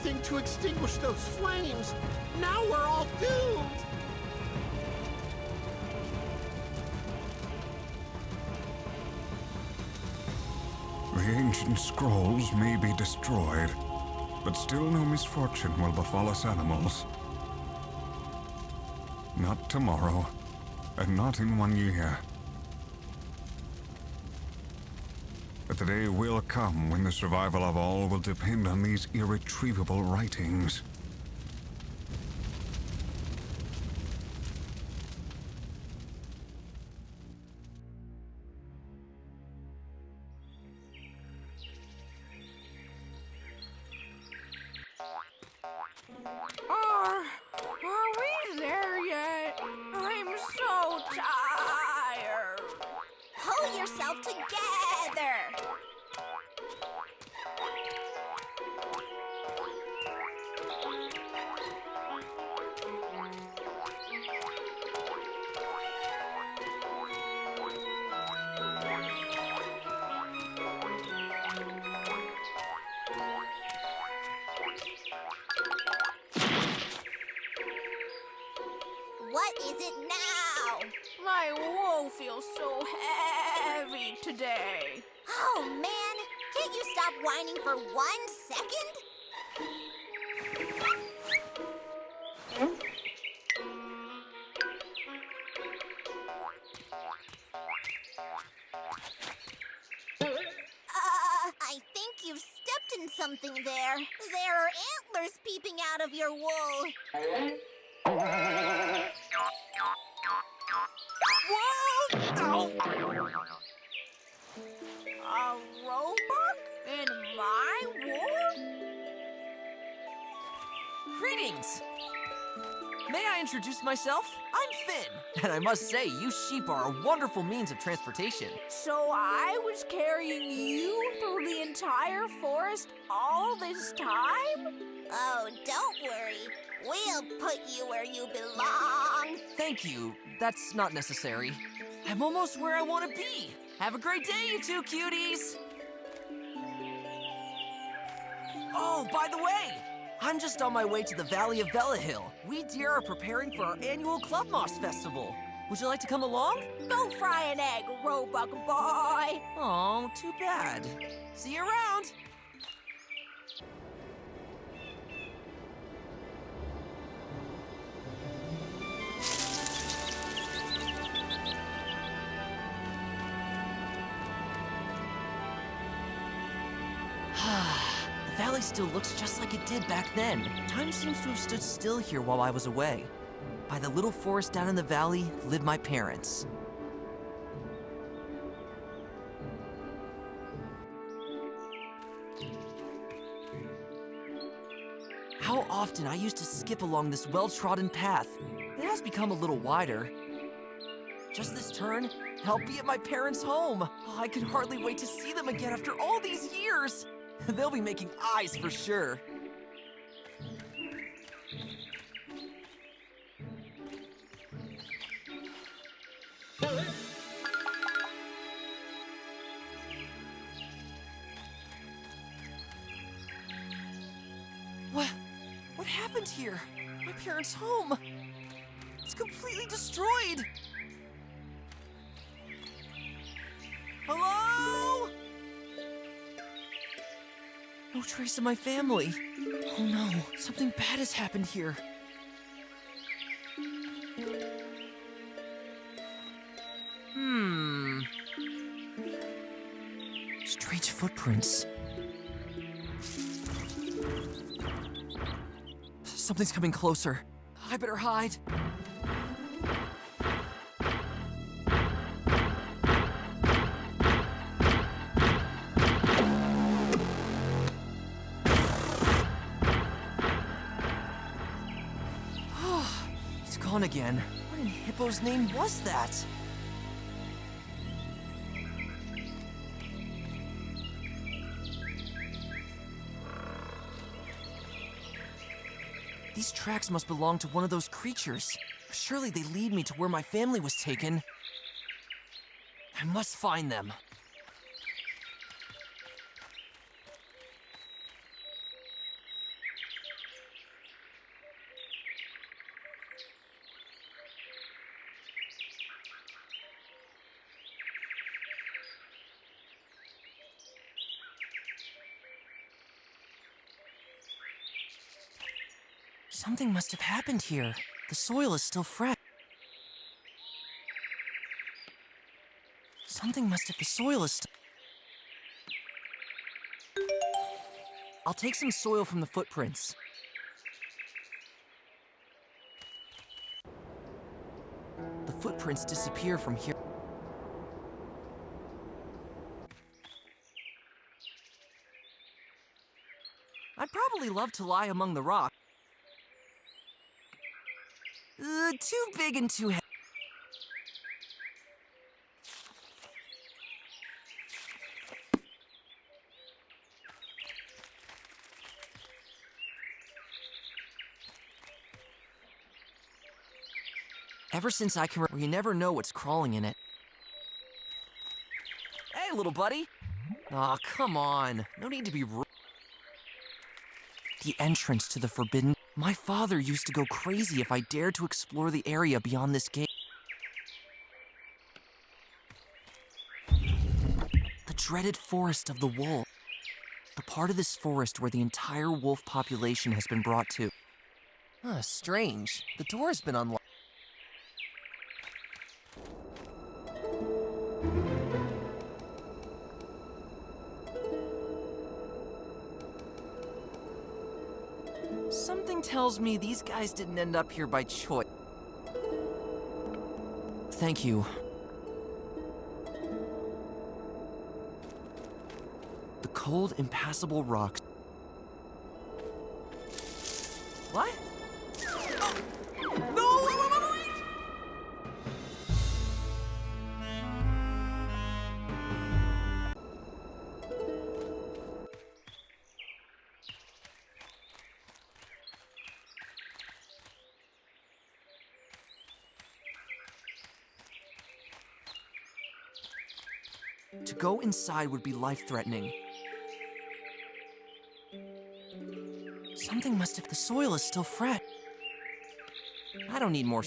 anything to extinguish those flames. Now we're all doomed. The ancient scrolls may be destroyed, but still no misfortune will befall us animals. Not tomorrow, and not in 1 year. But the day will come when the survival of all will depend on these irretrievable writings. Are we there yet? I'm so tired. Pull yourself together. What is it now? My wool feels so heavy today. Oh, man. Can't you stop whining for 1 second? I think you've stepped in something there. There are antlers peeping out of your wool. Whoa! Oh. A roebuck in my wool? Greetings! May I introduce myself? I'm Finn, and I must say, you sheep are a wonderful means of transportation. So I was carrying you through the entire forest all this time? Oh, don't worry. We'll put you where you belong. Thank you. That's not necessary. I'm almost where I want to be. Have a great day, you two cuties! Oh, by the way, I'm just on my way to the Valley of Velahill. We deer are preparing for our annual Club Moss Festival. Would you like to come along? Go fry an egg, roebuck boy. Oh, too bad. See you around. The valley still looks just like it did back then. Time seems to have stood still here while I was away. By the little forest down in the valley lived my parents. How often I used to skip along this well-trodden path. It has become a little wider. Just this turn, I'll be at my parents' home. Oh, I can hardly wait to see them again after all these years. They'll be making eyes for sure. What happened here? My parents' home. It's completely destroyed. Hello? No trace of my family. Oh no, something bad has happened here. Strange footprints. Something's coming closer. I better hide. He's gone again. What in Hippo's name was that? These tracks must belong to one of those creatures. Surely they lead me to where my family was taken. I must find them. Something must have happened here. The soil is still fresh. The soil is still... I'll take some soil from the footprints. The footprints disappear from here. I'd probably love to lie among the rocks. Too big and too heavy. Ever since I can remember, you never know what's crawling in it. Hey, little buddy. Aw, come on. No need to be rude. The entrance to the forbidden... My father used to go crazy if I dared to explore the area beyond this gate. The dreaded forest of the wolf. The part of this forest where the entire wolf population has been brought to. Strange. The door has been unlocked. Something tells me these guys didn't end up here by choice. Thank you. The cold, impassable rocks. What? Oh. No! Wait! To go inside would be life-threatening. Something must have... The soil is still fresh. I don't need more...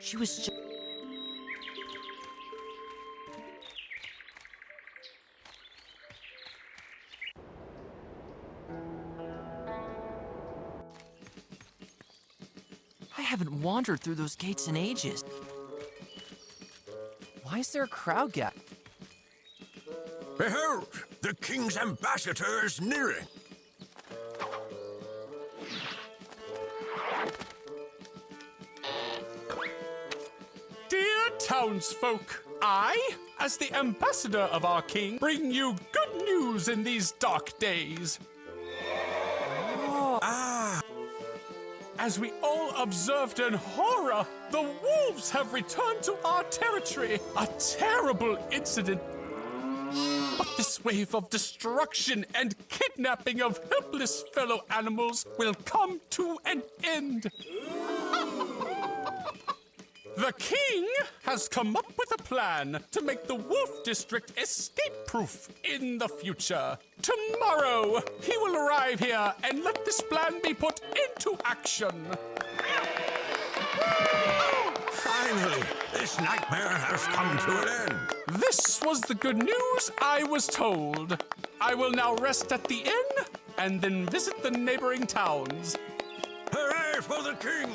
She was just... I haven't wandered through those gates in ages. Why is there a crowd gap? Behold, the king's ambassador is nearing. Dear townsfolk, I, as the ambassador of our king, bring you good news in these dark days. As we all observed in horror, the wolves have returned to our territory. A terrible incident. But this wave of destruction and kidnapping of helpless fellow animals will come to an end. The king has come up with a plan to make the wolf district escape-proof in the future. Tomorrow, he will arrive here and let this plan be put into action. Finally, this nightmare has come to an end. This was the good news I was told. I will now rest at the inn and then visit the neighboring towns. Hooray for the king!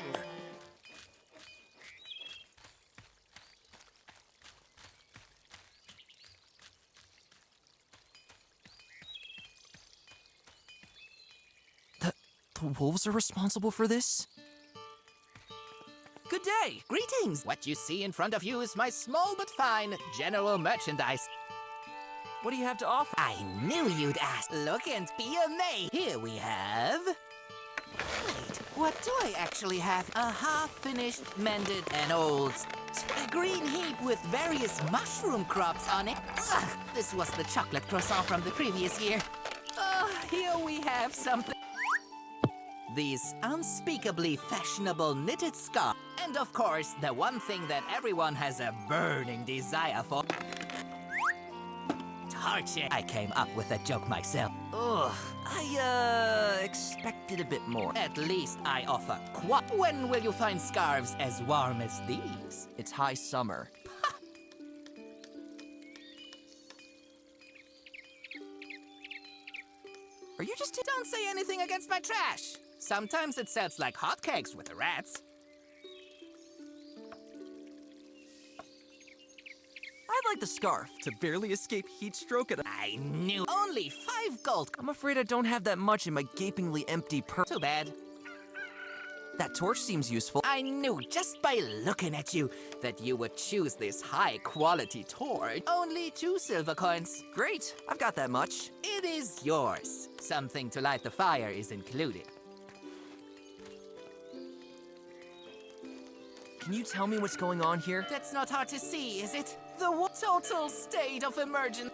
The wolves are responsible for this? Good day! Greetings! What you see in front of you is my small but fine general merchandise. What do you have to offer? I knew you'd ask. Look and be amazed. Here we have... Wait, what do I actually have? A half-finished, mended, and old... A green heap with various mushroom crops on it. Ugh, this was the chocolate croissant from the previous year. Here we have something... These unspeakably fashionable knitted scarves. And of course, the one thing that everyone has a burning desire for. Torture. I came up with that joke myself. Ugh, I expected a bit more. At least I offer When will you find scarves as warm as these? It's high summer. Are you just Don't say anything against my trash. Sometimes it sells like hotcakes with the rats. I'd like the scarf to barely escape heat stroke at I knew. Only 5 gold. I'm afraid I don't have that much in my gapingly empty purse. Too bad. That torch seems useful. I knew just by looking at you that you would choose this high-quality torch. Only 2 silver coins. Great, I've got that much. It is yours. Something to light the fire is included. Can you tell me what's going on here? That's not hard to see, is it? The total state of emergency.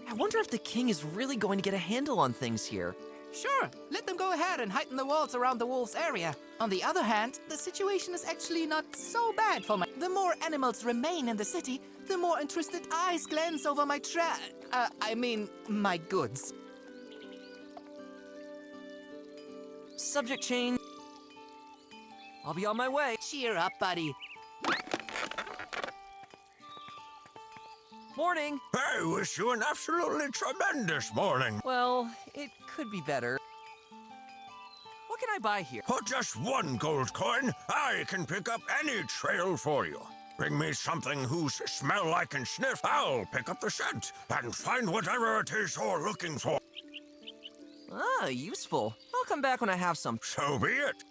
I wonder if the king is really going to get a handle on things here. Sure, let them go ahead and heighten the walls around the wolves' area. On the other hand, the situation is actually not so bad for my... The more animals remain in the city, the more interested eyes glance over my my goods. Subject change. I'll be on my way. Cheer up, buddy. Morning. I wish you an absolutely tremendous morning. Well, it could be better. What can I buy here? For just 1 gold coin, I can pick up any trail for you. Bring me something whose smell I can sniff. I'll pick up the scent and find whatever it is you're looking for. Ah, useful. I'll come back when I have some. So be it.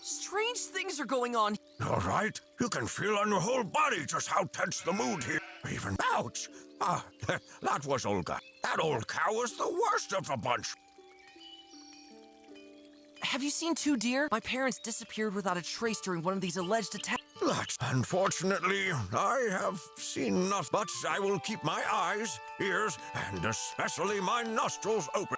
Strange things are going on. All right, you can feel on your whole body just how tense the mood here. Even ouch! Ah, that was Olga. That old cow was the worst of the bunch. Have you seen 2 deer? My parents disappeared without a trace during one of these alleged attacks. That, unfortunately, I have seen nothing. But I will keep my eyes, ears, and especially my nostrils open.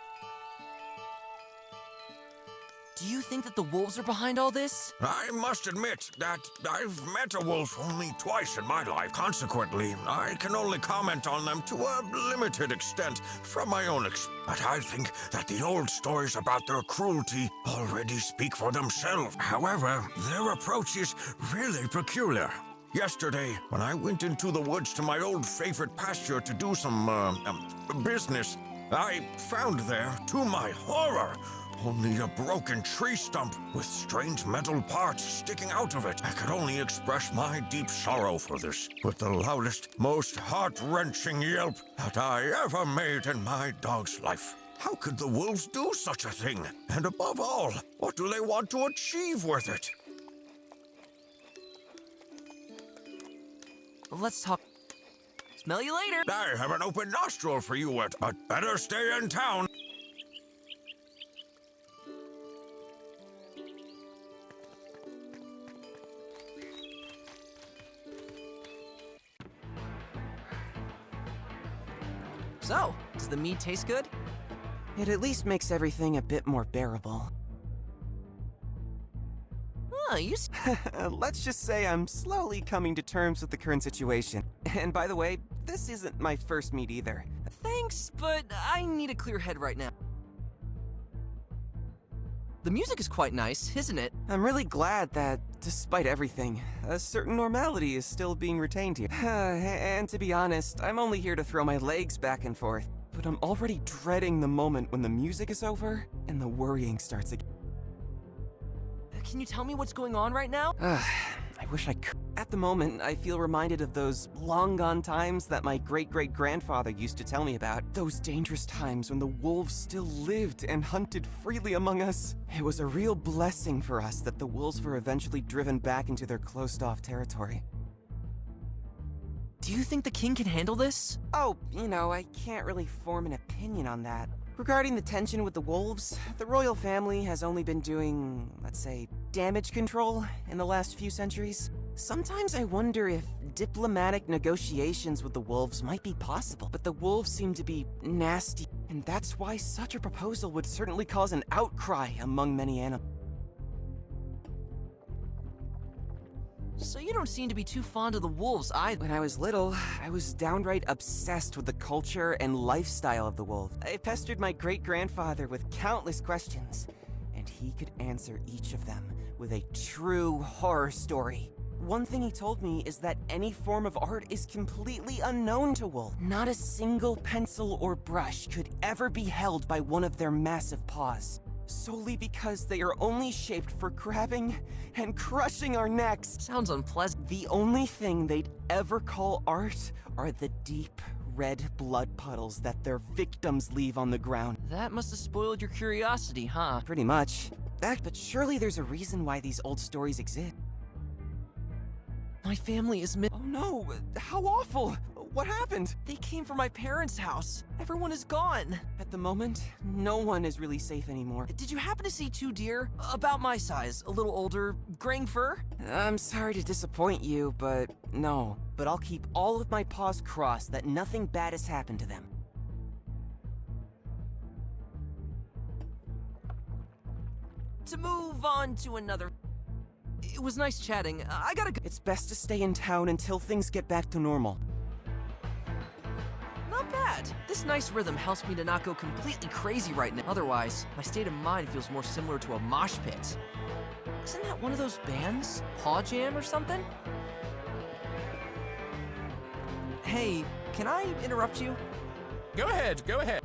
Do you think that the wolves are behind all this? I must admit that I've met a wolf only twice in my life. Consequently, I can only comment on them to a limited extent from my own experience. But I think that the old stories about their cruelty already speak for themselves. However, their approach is really peculiar. Yesterday, when I went into the woods to my old favorite pasture to do some, business, I found there, to my horror, only a broken tree stump with strange metal parts sticking out of it. I could only express my deep sorrow for this with the loudest, most heart-wrenching yelp that I ever made in my dog's life. How could the wolves do such a thing? And above all, what do they want to achieve with it? Let's talk. Smell you later. I have an open nostril for you, but better stay in town. So, does the mead taste good? It at least makes everything a bit more bearable. Let's just say I'm slowly coming to terms with the current situation. And by the way, this isn't my first meet either. Thanks, but I need a clear head right now. The music is quite nice, isn't it? I'm really glad that, despite everything, a certain normality is still being retained here. And to be honest, I'm only here to throw my legs back and forth. But I'm already dreading the moment when the music is over and the worrying starts again. Can you tell me what's going on right now? I wish I could. At the moment, I feel reminded of those long-gone times that my great-great-grandfather used to tell me about. Those dangerous times when the wolves still lived and hunted freely among us. It was a real blessing for us that the wolves were eventually driven back into their closed-off territory. Do you think the king can handle this? Oh, I can't really form an opinion on that. Regarding the tension with the wolves, the royal family has only been doing, let's say, damage control in the last few centuries. Sometimes I wonder if diplomatic negotiations with the wolves might be possible, but the wolves seem to be nasty, and that's why such a proposal would certainly cause an outcry among many animals. So you don't seem to be too fond of the wolves either. When I was little, I was downright obsessed with the culture and lifestyle of the wolf. I pestered my great-grandfather with countless questions, and he could answer each of them with a true horror story. One thing he told me is that any form of art is completely unknown to wolves. Not a single pencil or brush could ever be held by one of their massive paws. Solely because they are only shaped for grabbing and crushing our necks. Sounds unpleasant. The only thing they'd ever call art are the deep red blood puddles that their victims leave on the ground. That must have spoiled your curiosity, huh? Pretty much. But surely there's a reason why these old stories exist. My family is Oh no, how awful! What happened? They came from my parents' house. Everyone is gone. At the moment, no one is really safe anymore. Did you happen to see two deer? About my size, a little older, graying fur? I'm sorry to disappoint you, but no. But I'll keep all of my paws crossed that nothing bad has happened to them. To move on to another... It was nice chatting. I gotta go. It's best to stay in town until things get back to normal. Not bad. This nice rhythm helps me to not go completely crazy right now. Otherwise, my state of mind feels more similar to a mosh pit. Isn't that one of those bands? Paw Jam or something? Hey, can I interrupt you? Go ahead, go ahead.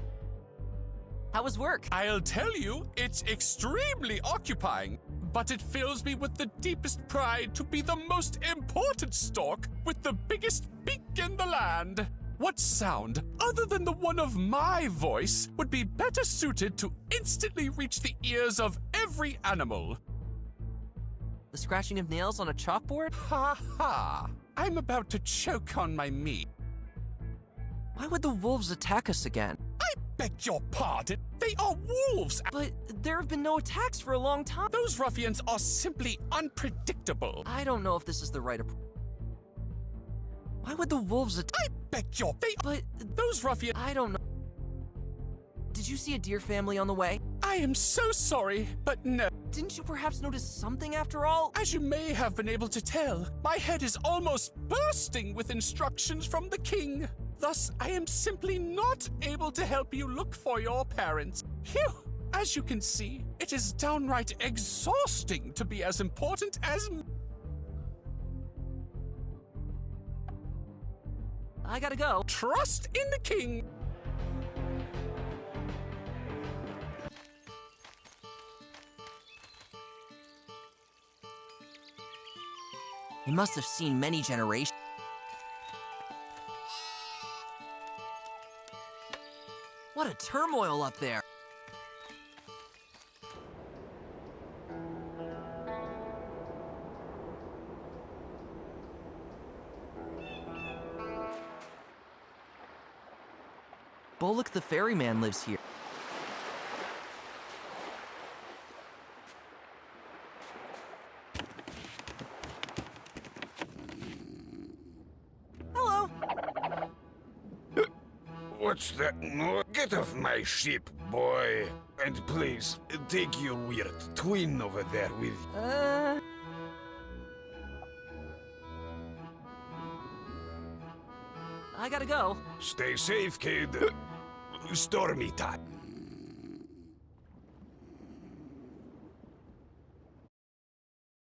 How was work? I'll tell you, it's extremely occupying, but it fills me with the deepest pride to be the most important stork with the biggest beak in the land. What sound, other than the one of my voice, would be better suited to instantly reach the ears of every animal? The scratching of nails on a chalkboard? Ha ha! I'm about to choke on my meat. Why would the wolves attack us again? I beg your pardon. They are wolves. But there have been no attacks for a long time. Those ruffians are simply unpredictable. I don't know if this is the right approach. Why would the wolves attack? I beg your... But those ruffians... I don't know. Did you see a deer family on the way? I am so sorry, but no. Didn't you perhaps notice something after all? As you may have been able to tell, my head is almost bursting with instructions from the king. Thus, I am simply not able to help you look for your parents. Phew! As you can see, it is downright exhausting to be as important as... I gotta go. Trust in the king! He must have seen many generations. What a turmoil up there! Bullock the ferryman lives here. Hello! What's that? No, get off my ship, boy. And please, take your weird twin over there with you. I gotta go. Stay safe, kid. Stormy time.